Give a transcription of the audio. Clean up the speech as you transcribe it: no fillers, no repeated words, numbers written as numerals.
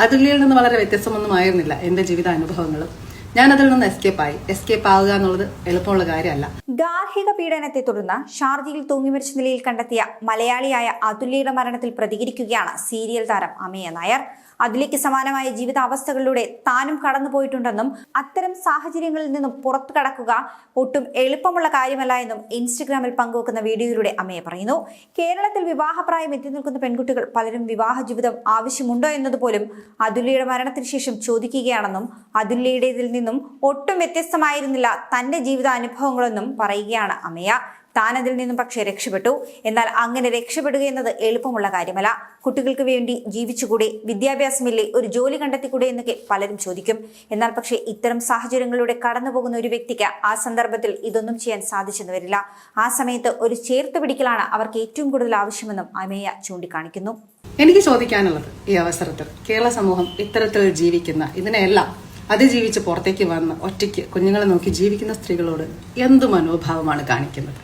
അതുല്യയിൽ നിന്ന് വളരെ വ്യത്യസ്തമൊന്നും ആയിരുന്നില്ല എന്റെ ജീവിതാനുഭവങ്ങളും. ഞാൻ അതിൽ നിന്ന് എസ്കേപ്പ് ആവുക എന്നുള്ളത് എളുപ്പമുള്ള കാര്യമല്ല. ഗാർഹിക പീഡനത്തെ തുടർന്ന് ഷാർജയിൽ തൂങ്ങിമരിച്ച നിലയിൽ കണ്ടെത്തിയ മലയാളിയായ അതുല്യയുടെ മരണത്തിൽ പ്രതികരിക്കുകയാണ് സീരിയൽ താരം അമേയ നായർ. അതുല്യയ്ക്ക് സമാനമായ ജീവിതാവസ്ഥകളിലൂടെ താനും കടന്നുപോയിട്ടുണ്ടെന്നും അത്തരം സാഹചര്യങ്ങളിൽ നിന്നും പുറത്തു കടക്കുക ഒട്ടും എളുപ്പമുള്ള കാര്യമല്ല എന്നും ഇൻസ്റ്റഗ്രാമിൽ പങ്കുവെക്കുന്ന വീഡിയോയിലൂടെ അമേയ പറയുന്നു. കേരളത്തിൽ വിവാഹപ്രായം എത്തി നിൽക്കുന്ന പെൺകുട്ടികൾ പലരും വിവാഹ ജീവിതം ആവശ്യമുണ്ടോ എന്നതുപോലും അതുല്യയുടെ മരണത്തിന് ശേഷം ചോദിക്കുകയാണെന്നും അതുല്യയുടേതിൽ നിന്നും ഒട്ടും വ്യത്യസ്തമായിരുന്നില്ല തന്റെ ജീവിതാനുഭവങ്ങളെന്നും പറയുകയാണ് അമേയ. താൻ അതിൽ നിന്നും പക്ഷേ രക്ഷപ്പെട്ടു. എന്നാൽ അങ്ങനെ രക്ഷപ്പെടുക എന്നത് എളുപ്പമുള്ള കാര്യമല്ല. കുട്ടികൾക്ക് വേണ്ടി ജീവിച്ചുകൂടെ, വിദ്യാഭ്യാസമില്ലേ, ഒരു ജോലി കണ്ടെത്തിക്കൂടെ എന്നൊക്കെ പലരും ചോദിക്കും. എന്നാൽ പക്ഷേ ഇത്തരം സാഹചര്യങ്ങളിലൂടെ കടന്നു പോകുന്ന ഒരു വ്യക്തിക്ക് ആ സന്ദർഭത്തിൽ ഇതൊന്നും ചെയ്യാൻ സാധിച്ചെന്ന് വരില്ല. ആ സമയത്ത് ഒരു ചേർത്ത് പിടിക്കലാണ് അവർക്ക് ഏറ്റവും കൂടുതൽ ആവശ്യമെന്നും അമേയ ചൂണ്ടിക്കാണിക്കുന്നു. എനിക്ക് ചോദിക്കാനുള്ളത്, ഈ അവസരത്തിൽ കേരള സമൂഹം ഇത്തരത്തിൽ ജീവിക്കുന്ന, ഇതിനെല്ലാം അതിജീവിച്ച് പുറത്തേക്ക് വന്ന് ഒറ്റയ്ക്ക് കുഞ്ഞുങ്ങളെ നോക്കി ജീവിക്കുന്ന സ്ത്രീകളോട് എന്ത് മനോഭാവമാണ് കാണിക്കുന്നത്?